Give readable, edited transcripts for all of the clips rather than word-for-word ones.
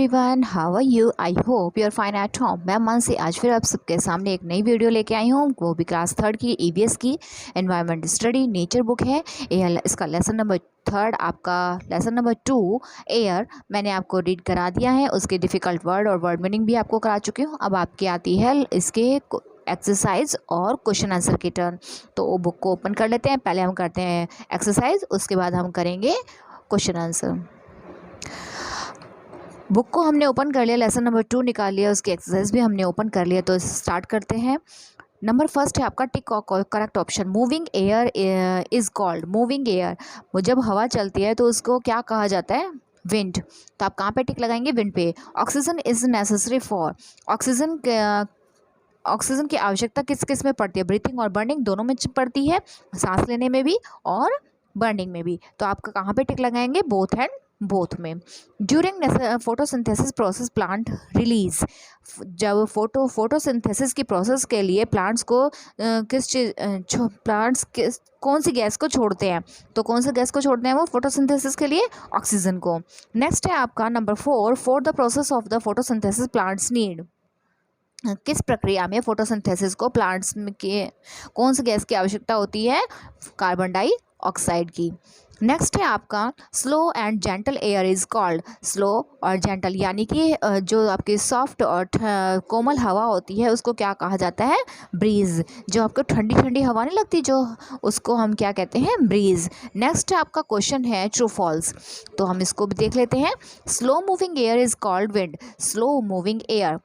Everyone, how are you? I hope you are fine at home. मैं मानसी आज फिर आप सबके सामने एक नई वीडियो लेके आई हूँ, वो भी क्लास थर्ड की ईवीएस की एनवायरनमेंट स्टडी नेचर बुक है। इसका लेसन नंबर थर्ड, आपका लेसन नंबर 2 एयर मैंने आपको रीड करा दिया है। उसके डिफ़िकल्ट वर्ड और वर्ड मीनिंग भी आपको करा चुकी हूँ। अब आपकी आती है इसके एक्सरसाइज और क्वेश्चन आंसर की टर्न। तो बुक को ओपन कर लेते हैं। पहले हम करते हैं एक्सरसाइज, उसके बाद हम करेंगे क्वेश्चन आंसर। बुक को हमने ओपन कर लिया, लेसन नंबर 2 निकाल लिया, उसकी एक्सरसाइज भी हमने ओपन कर लिया। तो स्टार्ट करते हैं। नंबर फर्स्ट है आपका tick correct option. Moving air is called moving air. वो जब हवा चलती है तो उसको क्या कहा जाता है? विंड। तो आप कहाँ पे टिक लगाएंगे? विंड पे। Oxygen is necessary for. Oxygen oxygen की आवश्यकता किस किस में पड़ती है? ब्रीथिंग और बर्निंग दोनों में पड़ती है, सांस लेने में भी और बर्निंग में भी। तो आपका कहाँ पे टिक लगाएंगे? बोथ एंड बोथ में। During photosynthesis process plant release. जब फोटोसिंथेसिस की प्रोसेस के लिए प्लांट्स को किस चीज प्लांट्स किस कौन सी गैस को छोड़ते हैं? तो कौन सी गैस को छोड़ते हैं वो फोटोसिंथेसिस के लिए? ऑक्सीजन को। नेक्स्ट है आपका number 4, for the process of the photosynthesis plants need. किस प्रक्रिया में फोटोसिंथेसिस को प्लांट्स के कौन सी गैस की आवश्यकता होती है? कार्बन डाइऑक्साइड की। नेक्स्ट है आपका slow and gentle air is called. Slow और जेंटल यानी कि जो आपकी सॉफ्ट और कोमल हवा होती है उसको क्या कहा जाता है? ब्रीज। जो आपको ठंडी ठंडी हवा नहीं लगती, जो उसको हम क्या कहते हैं? ब्रीज। नेक्स्ट आपका क्वेश्चन है ट्रू फॉल्स। तो हम इसको भी देख लेते हैं। Slow moving air is called wind. Slow moving air,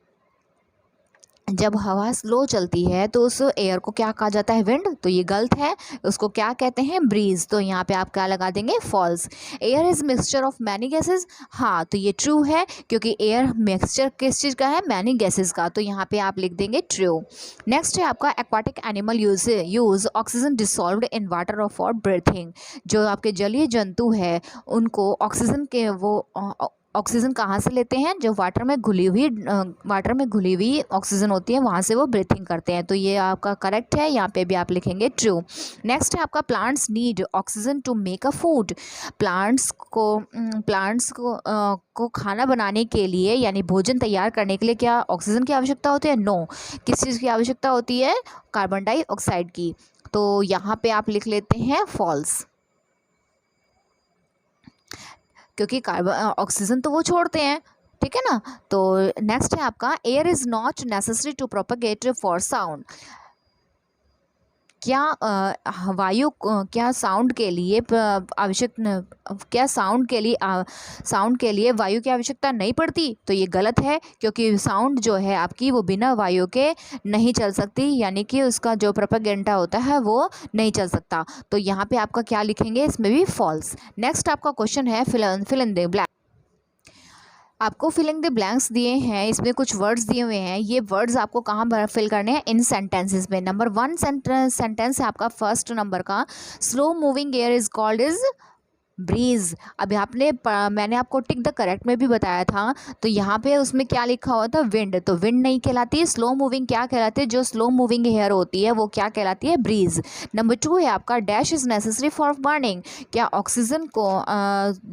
जब हवा स्लो चलती है तो उस एयर को क्या कहा जाता है? विंड। तो ये गलत है, उसको क्या कहते हैं? ब्रीज। तो यहाँ पे आप क्या लगा देंगे? False. Air is mixture of many gases. हाँ, तो ये ट्रू है, क्योंकि एयर मिक्सचर किस चीज़ का है? मैनी गैसेस का। तो यहाँ पे आप लिख देंगे ट्रू। नेक्स्ट है आपका aquatic animal use oxygen dissolved in water for breathing. जो आपके जलीय जंतु है उनको ऑक्सीजन के ऑक्सीजन कहाँ से लेते हैं? जो वाटर में घुली हुई ऑक्सीजन होती है वहाँ से वो ब्रीथिंग करते हैं। तो ये आपका करेक्ट है, यहाँ पे भी आप लिखेंगे ट्रू। नेक्स्ट है आपका plants need oxygen to make a food. Plants को खाना बनाने के लिए यानी भोजन तैयार करने के लिए क्या ऑक्सीजन की आवश्यकता होती है? नो। किस चीज़ की आवश्यकता होती है? कार्बन डाइऑक्साइड की। तो यहाँ पे आप लिख लेते हैं फॉल्स, क्योंकि कार्बन ऑक्सीजन तो वो छोड़ते हैं, ठीक है ना। तो नेक्स्ट है आपका air is not necessary to propagate for sound. क्या वायु क्या साउंड के लिए साउंड के लिए वायु की आवश्यकता नहीं पड़ती? तो ये गलत है, क्योंकि साउंड जो है आपकी वो बिना वायु के नहीं चल सकती, यानी कि उसका जो प्रोपेगेंटा होता है वो नहीं चल सकता। तो यहाँ पे आपका क्या लिखेंगे? इसमें भी फॉल्स। नेक्स्ट आपका क्वेश्चन है फिल इन द ब्लैंक। आपको फिलिंग द ब्लैंक्स दिए हैं, इसमें कुछ वर्ड्स दिए हुए हैं। ये वर्ड्स आपको कहाँ फिल करने हैं? इन सेंटेंसेस में। नंबर 1 सेंटेंस है आपका फर्स्ट नंबर का, slow moving air is called is breeze. अभी मैंने आपको टिक द करेक्ट में भी बताया था। तो यहाँ पे उसमें क्या लिखा हुआ था? विंड। तो विंड नहीं कहलाती है। स्लो मूविंग क्या कहलाती है? जो स्लो मूविंग एयर होती है वो क्या कहलाती है? ब्रीज। नंबर 2 है आपका dash is necessary for burning. क्या ऑक्सीजन को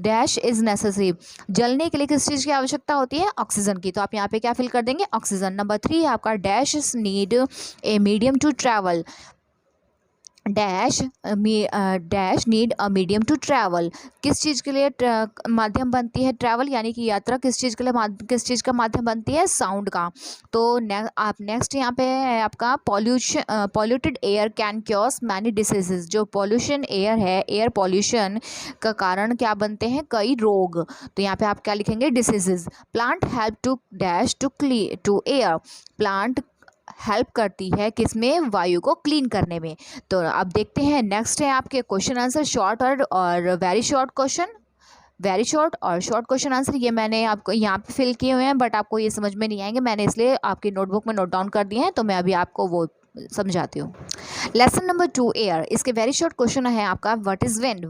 डैश इज नेसेसरी, जलने के लिए किस चीज़ की आवश्यकता होती है? ऑक्सीजन की। तो आप यहाँ पे क्या फिल कर देंगे? ऑक्सीजन। नंबर 3 है आपका dash is need a medium to travel. Dash need a medium to travel, किस चीज़ के लिए माध्यम बनती है? ट्रैवल यानी कि यात्रा किस चीज़ के लिए किस चीज़ का माध्यम बनती है? साउंड का। तो आप नेक्स्ट यहाँ पे है आपका polluted air can chaos many diseases. जो पॉल्यूशन एयर है, एयर पॉल्यूशन का कारण क्या बनते हैं? कई रोग। तो यहाँ पे आप क्या लिखेंगे? Diseases. Plant help to dash to air. Plant help करती है किसमें? वायु को क्लीन करने में। तो अब देखते हैं नेक्स्ट है आपके क्वेश्चन आंसर, शॉर्ट और very short question, very short और शॉर्ट क्वेश्चन आंसर। ये मैंने आपको यहाँ पे फिल किए हुए हैं, बट आपको ये समझ में नहीं आएंगे, मैंने इसलिए आपकी नोटबुक में नोट डाउन कर दिए हैं। तो मैं अभी आपको वो समझाती हूँ। लेसन नंबर 2 एयर, इसके वेरी शॉर्ट क्वेश्चन है आपका व्हाट इज विंड।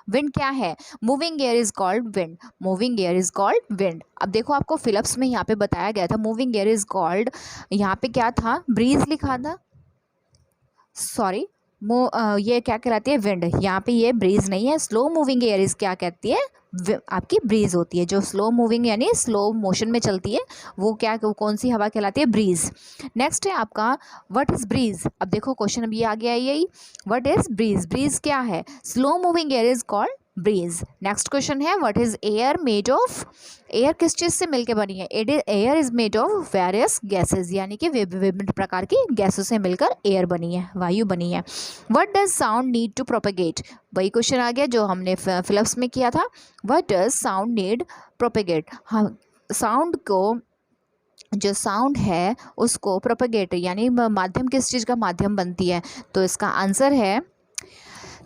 विंड क्या है? Moving air is called wind. Moving air is called wind. अब देखो आपको फिलिप्स में यहाँ पे बताया गया था मूविंग एयर इज कॉल्ड, यहाँ पे क्या था? ब्रीज लिखा था, सॉरी ये क्या कहलाती है, विंड। यहाँ पे ये ब्रीज नहीं है। स्लो मूविंग एयर इस क्या कहती है, आपकी ब्रीज होती है। जो स्लो मूविंग यानी स्लो मोशन में चलती है वो कौन सी हवा कहलाती है, ब्रीज। नेक्स्ट है आपका व्हाट इज ब्रीज। अब देखो क्वेश्चन अभी आ गया यही, व्हाट इज ब्रीज। ब्रीज क्या है, slow moving air is called breeze. Next question है what is air made of. Air किस चीज़ से मिलकर बनी है, air is made of various gases, यानी कि विभिन्न प्रकार की गैसों से मिलकर एयर बनी है, वायु बनी है। What does sound need to propagate. वही क्वेश्चन आ गया जो हमने फिलिप्स में किया था। What does sound need propagate. हम साउंड को, जो साउंड है उसको प्रोपेगेट यानी माध्यम किस चीज़ का माध्यम बनती है, तो इसका आंसर है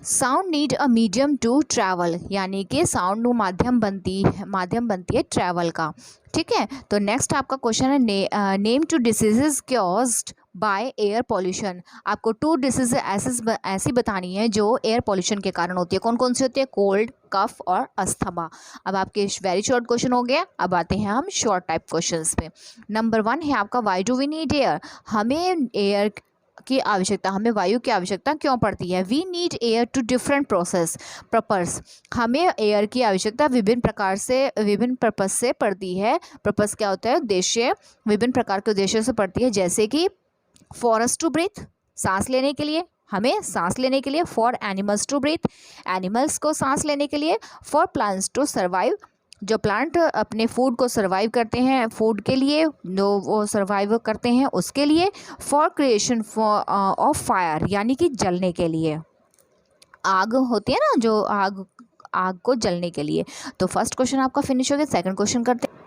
sound need a medium to travel, यानी कि साउंड माध्यम बनती है ट्रैवल का। ठीक है, तो नेक्स्ट आपका क्वेश्चन है name two diseases caused by air pollution. आपको 2 डिसीज ऐसी बतानी है जो एयर पॉल्यूशन के कारण होती है। कौन कौन सी होती है, कोल्ड, कफ और अस्थमा। अब आपके वेरी शॉर्ट क्वेश्चन हो गया। अब आते हैं हम शॉर्ट टाइप क्वेश्चंस पे। नंबर 1 है आपका why do we need air. हमें एयर की आवश्यकता, हमें वायु की आवश्यकता क्यों पड़ती है। We need air to different process purpose. हमें एयर की आवश्यकता विभिन्न पर्पस से पड़ती है। पर्पस क्या होता है, उद्देश्य, विभिन्न प्रकार के उद्देश्यों से पड़ती है। जैसे कि फॉर अस टू ब्रीथ, सांस लेने के लिए, हमें सांस लेने के लिए। For animals to breathe, animals को सांस लेने के लिए। फॉर प्लांट्स टू सर्वाइव, जो प्लांट अपने फूड को सर्वाइव करते हैं, फूड के लिए जो वो सर्वाइव करते हैं उसके लिए। फॉर क्रिएशन ऑफ फायर, यानी कि जलने के लिए, आग होती है ना, जो आग को जलने के लिए। तो फर्स्ट क्वेश्चन आपका फिनिश हो गया। सेकंड क्वेश्चन करते हैं,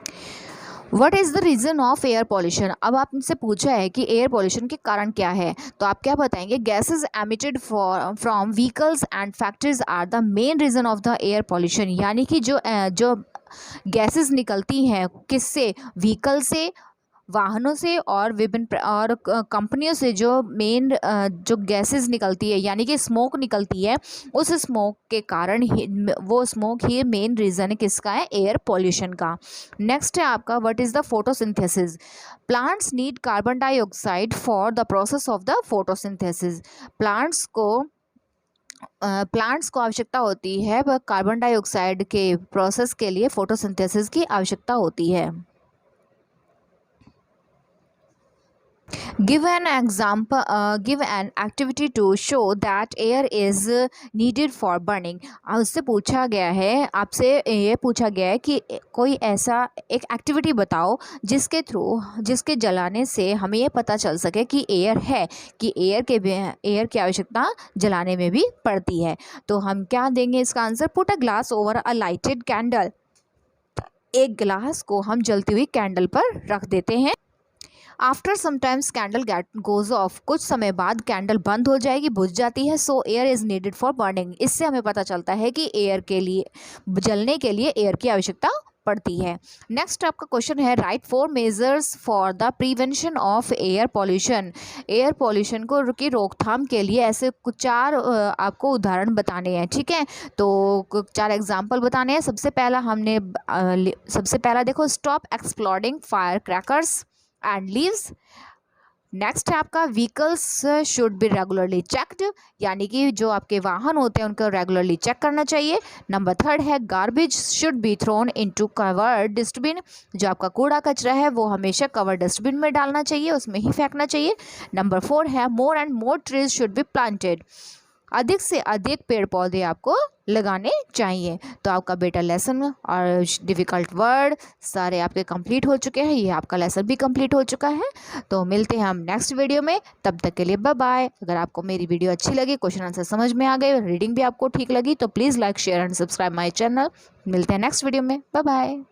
what is the reason of air pollution. अब आपसे पूछा है कि एयर पॉल्यूशन के कारण क्या है, तो आप क्या बताएंगे, gases emitted from vehicles and factories are the main reason of the air pollution. यानी कि जो गैसेस निकलती हैं किससे, व्हीकल से, वाहनों से और विभिन्न और कंपनियों से जो मेन जो गैसेस निकलती है यानी कि स्मोक निकलती है, उस स्मोक के कारण ही, वो स्मोक ही मेन रीज़न है किसका है, एयर पॉल्यूशन का। नेक्स्ट है आपका what is the photosynthesis. Plants need carbon dioxide for the process of the photosynthesis. Plants को आवश्यकता होती है वह कार्बन डाइऑक्साइड के प्रोसेस के लिए, फोटोसिंथेसिस की आवश्यकता होती है। Give an example, give an activity to show that air is needed for burning. उससे पूछा गया है, आपसे ये पूछा गया है कि कोई ऐसा एक एक्टिविटी बताओ जिसके जलाने से हमें ये पता चल सके कि एयर है, कि एयर की आवश्यकता जलाने में भी पड़ती है। तो हम क्या देंगे इसका answer, put a glass over a lighted candle. एक गिलास को हम जलती हुई कैंडल पर रख देते हैं। After sometimes candle goes off, कुछ समय बाद कैंडल बंद हो जाएगी, बुझ जाती है। सो air is needed for burning. इससे हमें पता चलता है कि एयर के लिए, जलने के लिए एयर की आवश्यकता पड़ती है। नेक्स्ट आपका क्वेश्चन है right 4 measures for the prevention of air pollution. Air pollution को की रोकथाम के लिए ऐसे कुछ 4 आपको उदाहरण बताने हैं। ठीक है, तो 4 एग्जाम्पल बताने हैं। सबसे पहला देखो, stop exploding fire crackers and leaves. Next है आपका vehicles should be regularly checked, यानी कि जो आपके वाहन होते हैं उनको रेगुलरली चेक करना चाहिए। नंबर 3 है garbage should be thrown into covered dustbin. जो आपका कूड़ा कचरा है वो हमेशा कवर्ड डस्टबिन में डालना चाहिए, उसमें ही फेंकना चाहिए। नंबर 4 है more and more trees should be planted. अधिक से अधिक पेड़ पौधे आपको लगाने चाहिए। तो आपका बेटा लेसन और डिफ़िकल्ट वर्ड सारे आपके कंप्लीट हो चुके हैं। ये आपका लेसन भी कंप्लीट हो चुका है। तो मिलते हैं हम नेक्स्ट वीडियो में, तब तक के लिए बाय बाय। अगर आपको मेरी वीडियो अच्छी लगी, क्वेश्चन आंसर समझ में आ गए, रीडिंग भी आपको ठीक लगी, तो please like share and subscribe my channel. मिलते हैं नेक्स्ट वीडियो में, बाय बाय।